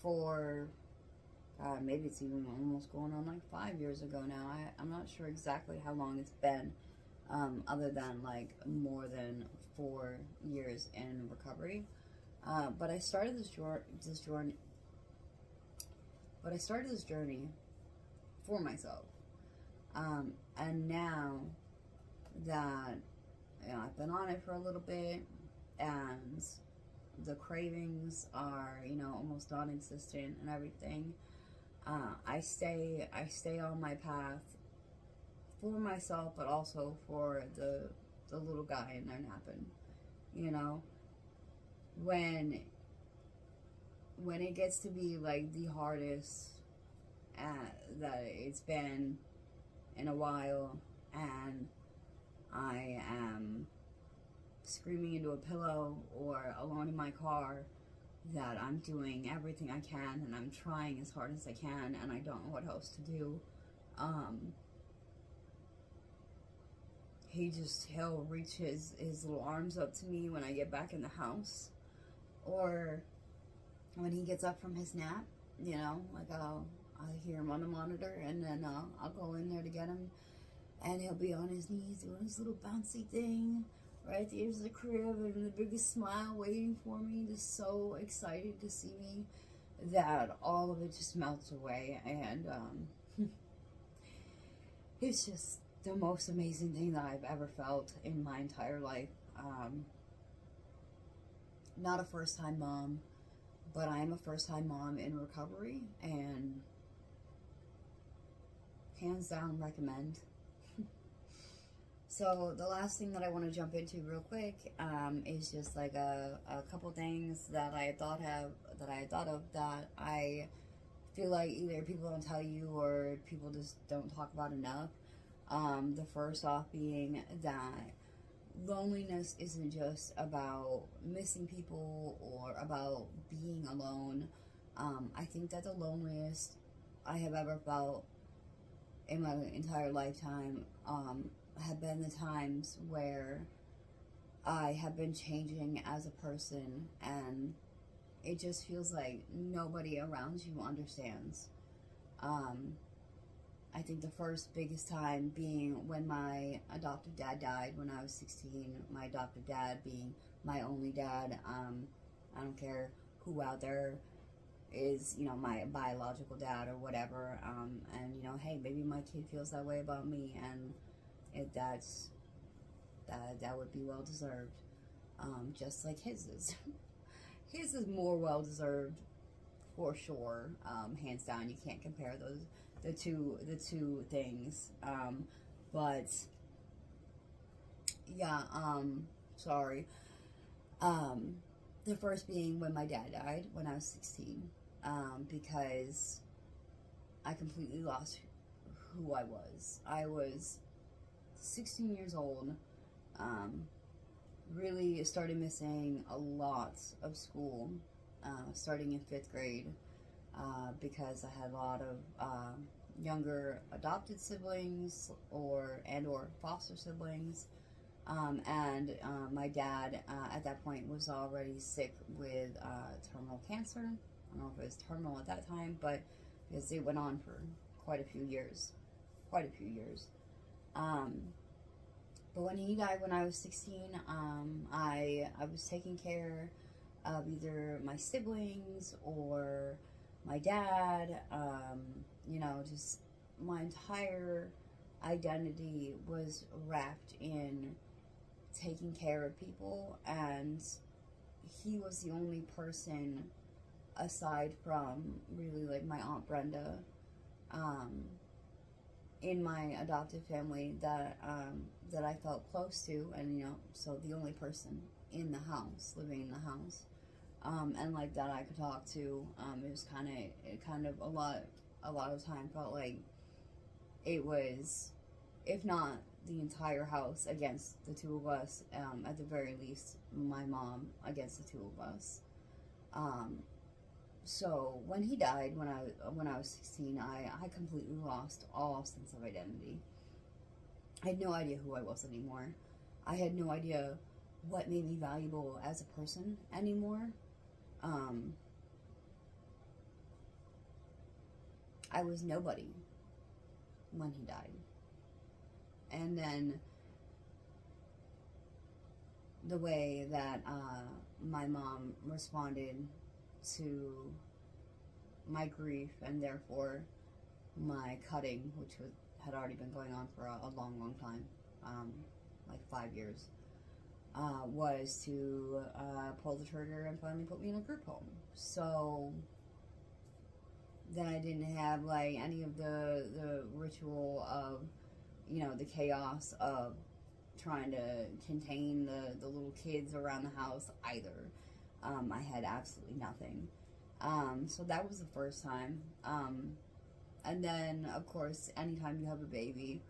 For maybe it's even almost going on like 5 years ago now. I'm not sure exactly how long it's been, other than like more than 4 years in recovery. But I started this journey. But I started this journey for myself, and now that, you know, I've been on it for a little bit, and the cravings are, you know, almost non-existent and everything. I stay on my path for myself, but also for the little guy in there napping. You know, when it gets to be like the hardest that it's been in a while, and I am screaming into a pillow or alone in my car, that I'm doing everything I can and I'm trying as hard as I can and I don't know what else to do. He'll reach his little arms up to me when I get back in the house, or when he gets up from his nap, you know, like I'll hear him on the monitor, and then I'll go in there to get him, and he'll be on his knees doing his little bouncy thing right at the edge of the crib, and the biggest smile waiting for me, just so excited to see me that all of it just melts away. And it's just the most amazing thing that I've ever felt in my entire life. Not a first-time mom, but I am a first-time mom in recovery, and hands down recommend. So the last thing that I want to jump into real quick is just like a couple things that I had thought of that I feel like either people don't tell you or people just don't talk about enough. The first off being that loneliness isn't just about missing people or about being alone. I think that the loneliest I have ever felt in my entire lifetime have been the times where I have been changing as a person, and it just feels like nobody around you understands. I think the first biggest time being when my adopted dad died when I was 16. My adopted dad being my only dad. I don't care who out there is, you know, my biological dad or whatever. And, you know, hey, maybe my kid feels that way about me, and that would be well deserved, just like his is. his is more well deserved for sure. Hands down, you can't compare the two things. But yeah, sorry. The first being when my dad died when I was 16, because I completely lost who I was. I was 16 years old, really started missing a lot of school, starting in 5th grade, because I had a lot of younger adopted siblings or foster siblings, and my dad at that point was already sick with terminal cancer. I don't know if it was terminal at that time, but because it went on for quite a few years. But when he died when I was 16, I was taking care of either my siblings or my dad. Just my entire identity was wrapped in taking care of people, and he was the only person aside from really like my Aunt Brenda, in my adoptive family that I felt close to, and so the only person in the house, living in the house, and like that I could talk to. It was kind of a lot of time felt like it was, if not the entire house against the two of us, at the very least my mom against the two of us. So when he died, when I was 16, I completely lost all sense of identity. I had no idea who I was anymore. I had no idea what made me valuable as a person anymore. I was nobody when he died. And then the way that my mom responded to my grief, and therefore my cutting, which had already been going on for a long time, like 5 years, was to pull the trigger and finally put me in a group home. So then I didn't have like any of the ritual of, the chaos of trying to contain the little kids around the house either. I had absolutely nothing. So that was the first time. And then, of course, anytime you have a baby,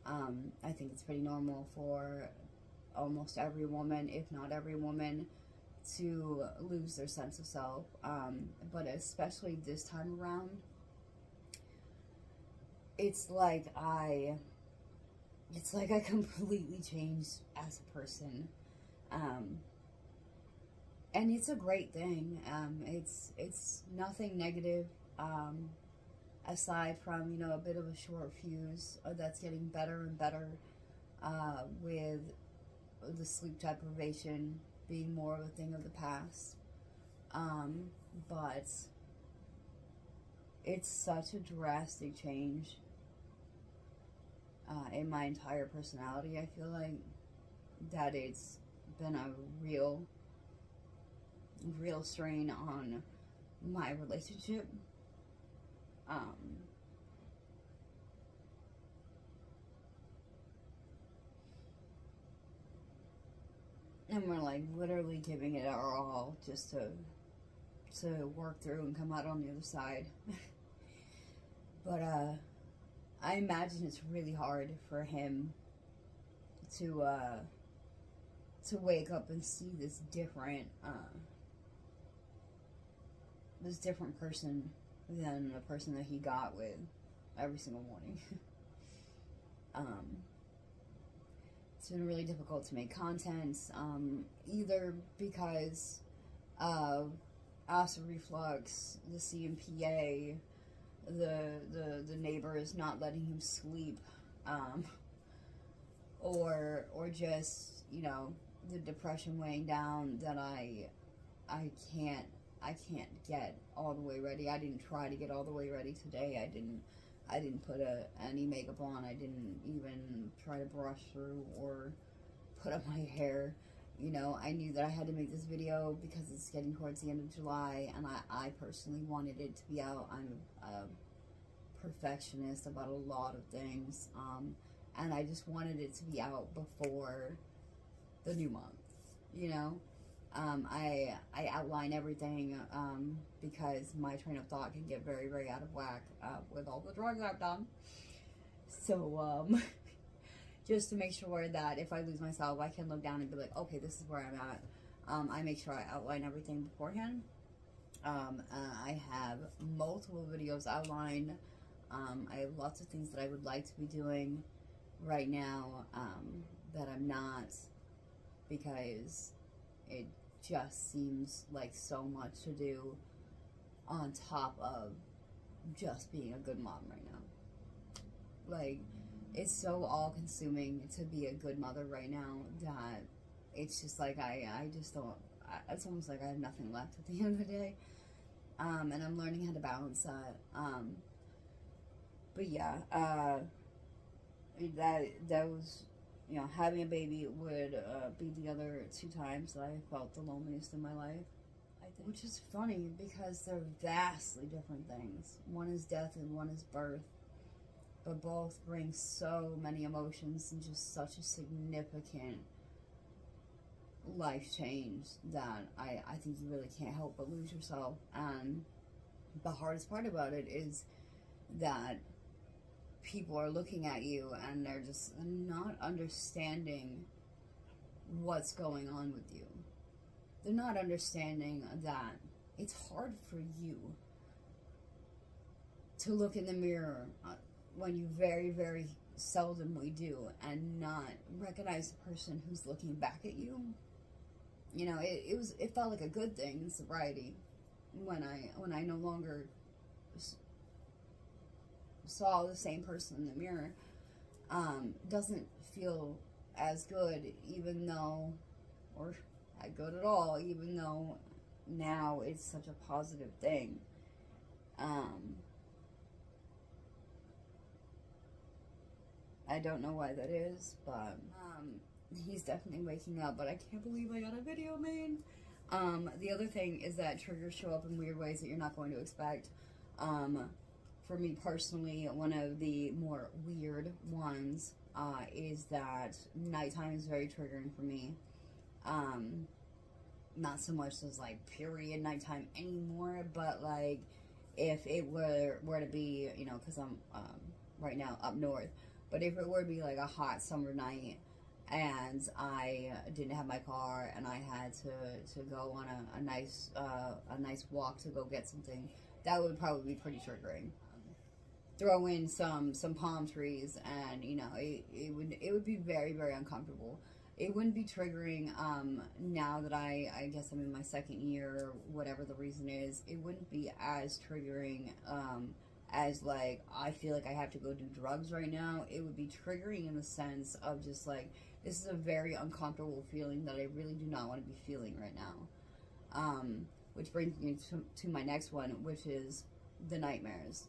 I think it's pretty normal for almost every woman, if not every woman, to lose their sense of self. But especially this time around, it's like I completely changed as a person. And it's a great thing. It's nothing negative, aside from, a bit of a short fuse that's getting better and better, with the sleep deprivation being more of a thing of the past. But it's such a drastic change in my entire personality. I feel like that it's been a real strain on my relationship. And we're like literally giving it our all just to work through and come out on the other side. But I imagine it's really hard for him to wake up and see this different person than the person that he got with every single morning. It's been really difficult to make content, either because of acid reflux, the CMPA, the neighbors not letting him sleep, or just, the depression weighing down that I can't get all the way ready. I didn't try to get all the way ready today. I didn't put any makeup on. I didn't even try to brush through or put up my hair. You know, I knew that I had to make this video because it's getting towards the end of July, and I personally wanted it to be out. I'm a perfectionist about a lot of things, and I just wanted it to be out before the new month, you know. I outline everything because my train of thought can get very, very out of whack with all the drugs I've done. So, just to make sure that if I lose myself, I can look down and be like, okay, this is where I'm at. I make sure I outline everything beforehand. I have multiple videos outlined. I have lots of things that I would like to be doing right now that I'm not, because it just seems like so much to do on top of just being a good mom right now. Like, it's so all-consuming to be a good mother right now that it's just like I just don't, it's almost like I have nothing left at the end of the day. And I'm learning how to balance that. But yeah, that was, you know, having a baby would be the other 2 times that I felt the loneliest in my life, I think. Which is funny because they're vastly different things. One is death and one is birth. But both bring so many emotions and just such a significant life change that I think you really can't help but lose yourself. And the hardest part about it is that people are looking at you and they're just not understanding what's going on with you. They're not understanding that it's hard for you to look in the mirror when you very, very seldomly do and not recognize the person who's looking back at you. You know, it felt like a good thing in sobriety when I no longer saw the same person in the mirror. Doesn't feel as good, even though, or good at all, even though now it's such a positive thing. I don't know why that is, but he's definitely waking up, but I can't believe I got a video made. The other thing is that triggers show up in weird ways that you're not going to expect. For me personally, one of the more weird ones is that nighttime is very triggering for me. Not so much as like period nighttime anymore, but like if it were to be, you know, because I'm right now up north, but if it were to be like a hot summer night and I didn't have my car and I had to go on a nice walk to go get something, that would probably be pretty triggering. Throw in some palm trees and, you know, it would be very, very uncomfortable. It wouldn't be triggering now that I guess I'm in my 2nd year, whatever the reason is. It wouldn't be as triggering as like I feel like I have to go do drugs right now. It would be triggering in the sense of just like, this is a very uncomfortable feeling that I really do not want to be feeling right now. Which brings me to my next one, which is the nightmares.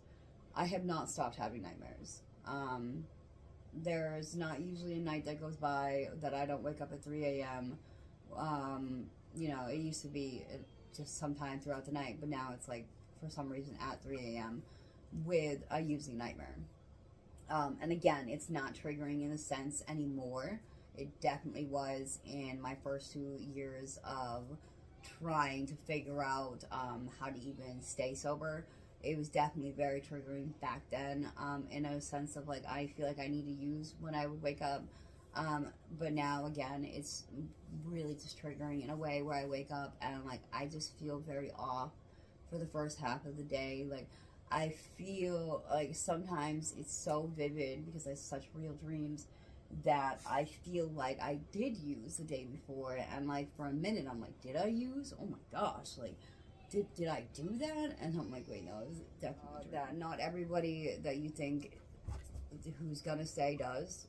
I have not stopped having nightmares. There's not usually a night that goes by that I don't wake up at 3 a.m. You know, it used to be just sometime throughout the night, but now it's like for some reason at 3 a.m. with a usually nightmare. And again, it's not triggering in a sense anymore. It definitely was in my first 2 years of trying to figure out how to even stay sober. It was definitely very triggering back then, in a sense of like, I feel like I need to use when I would wake up. But now again, it's really just triggering in a way where I wake up and like, I just feel very off for the first half of the day. Like, I feel like sometimes it's so vivid because I have such real dreams that I feel like I did use the day before. And like for a minute, I'm like, did I use? Oh my gosh, like, did I do that? And I'm like, wait, no, it was definitely that. Not everybody that you think who's gonna stay does.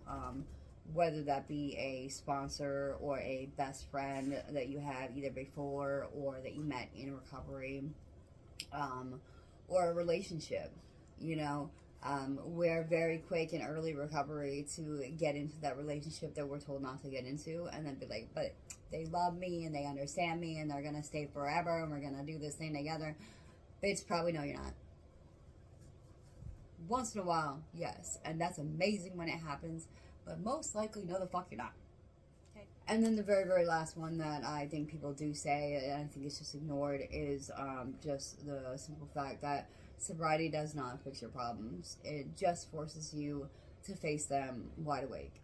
Whether that be a sponsor or a best friend that you had either before or that you met in recovery, or a relationship, you know. We're very quick in early recovery to get into that relationship that we're told not to get into, and then be like, but they love me and they understand me and they're gonna stay forever and we're gonna do this thing together. Bitch, probably no, you're not. Once in a while, yes, and that's amazing when it happens, but most likely, no, the fuck you're not. Okay. And then the very, very last one that I think people do say, and I think it's just ignored, is just the simple fact that sobriety does not fix your problems. It just forces you to face them wide awake.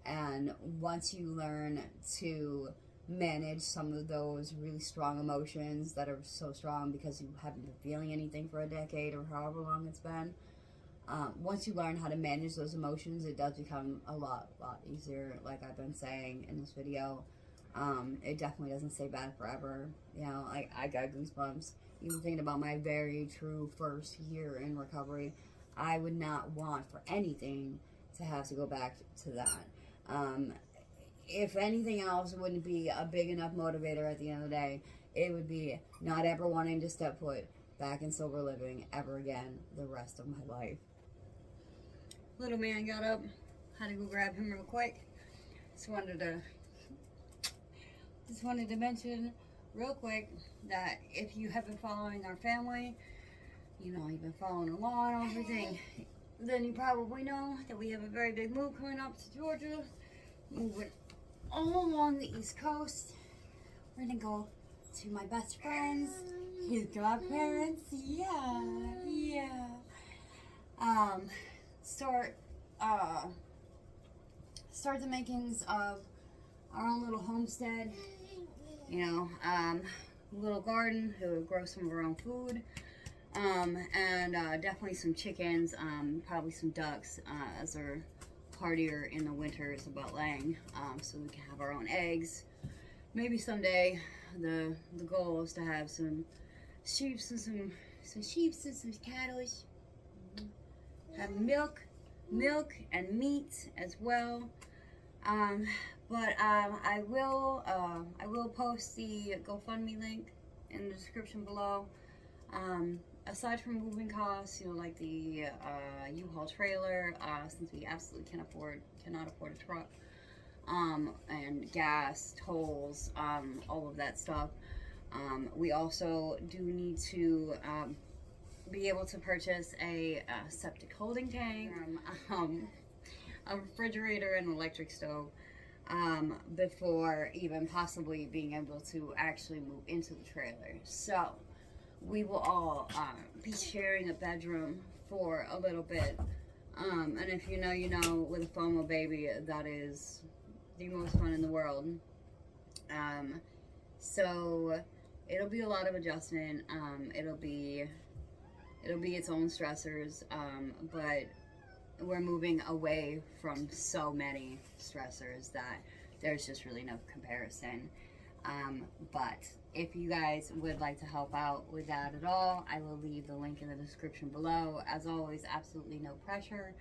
And once you learn to manage some of those really strong emotions that are so strong because you haven't been feeling anything for a decade or however long it's been, once you learn how to manage those emotions, it does become a lot easier. Like I've been saying in this video, it definitely doesn't stay bad forever. You know, I got goosebumps even thinking about my very true first year in recovery. I would not want for anything to have to go back to that. If anything else wouldn't be a big enough motivator at the end of the day, it would be not ever wanting to step foot back in sober living ever again the rest of my life. Little man got up, had to go grab him real quick. Just wanted to mention real quick that if you have been following our family, you know, you've been following along and everything, then you probably know that we have a very big move coming up to Georgia, moving all along the East Coast. We're gonna go to my best friend's, his godparents, start the makings of our own little homestead, you know, little garden to grow some of our own food, and definitely some chickens, probably some ducks, as they're hardier in the winters about laying, so we can have our own eggs. Maybe someday the goal is to have some sheep and some cattle, have milk and meat as well. But I will post the GoFundMe link in the description below. Aside from moving costs, you know, like the U-Haul trailer, since we absolutely cannot afford a truck, and gas, tolls, all of that stuff. We also do need to be able to purchase a septic holding tank, a refrigerator, and electric stove, before even possibly being able to actually move into the trailer. So we will all be sharing a bedroom for a little bit. And if you know, you know, with a FOMO baby, that is the most fun in the world. So it'll be a lot of adjustment. It'll be its own stressors, but we're moving away from so many stressors that there's just really no comparison. But if you guys would like to help out with that at all, I will leave the link in the description below. As always, absolutely no pressure.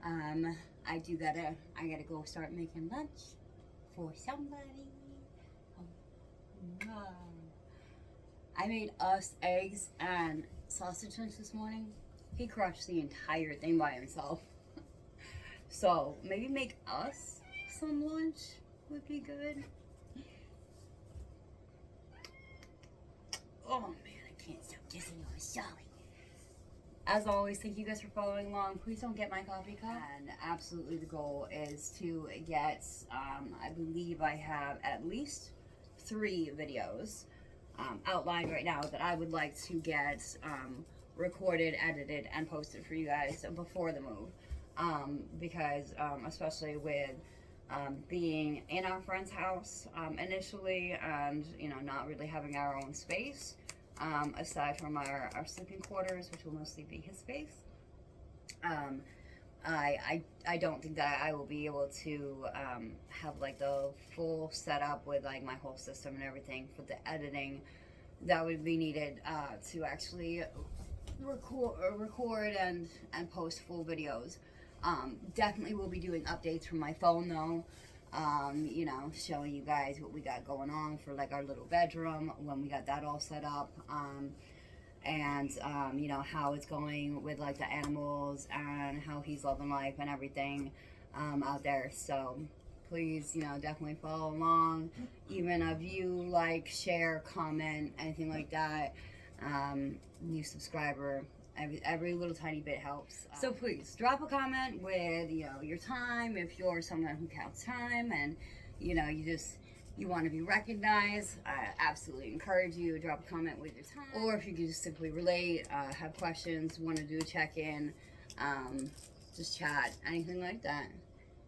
I gotta go start making lunch for somebody. I made us eggs and sausage links this morning. He crushed the entire thing by himself. So maybe make us some lunch would be good. Oh man, I can't stop kissing on Sally. As always, thank you guys for following along. Please don't get my coffee cup. And absolutely the goal is to get, I believe I have at least 3 videos outlined right now that I would like to get recorded, edited, and posted for you guys before the move. Because especially with being in our friend's house initially, and you know, not really having our own space, aside from our sleeping quarters, which will mostly be his space, I don't think that I will be able to have like the full setup with like my whole system and everything for the editing that would be needed to actually record and post full videos. Definitely will be doing updates from my phone though, you know, showing you guys what we got going on for like our little bedroom when we got that all set up, and you know, how it's going with like the animals and how he's loving life and everything out there. So please, you know, definitely follow along, even if you like, share, comment, anything like that. New subscriber, every little tiny bit helps. So please drop a comment with, you know, your time, if you're someone who counts time and, you know, you want to be recognized. I absolutely encourage you to drop a comment with your time, or if you can just simply relate, have questions, want to do a check-in, just chat, anything like that.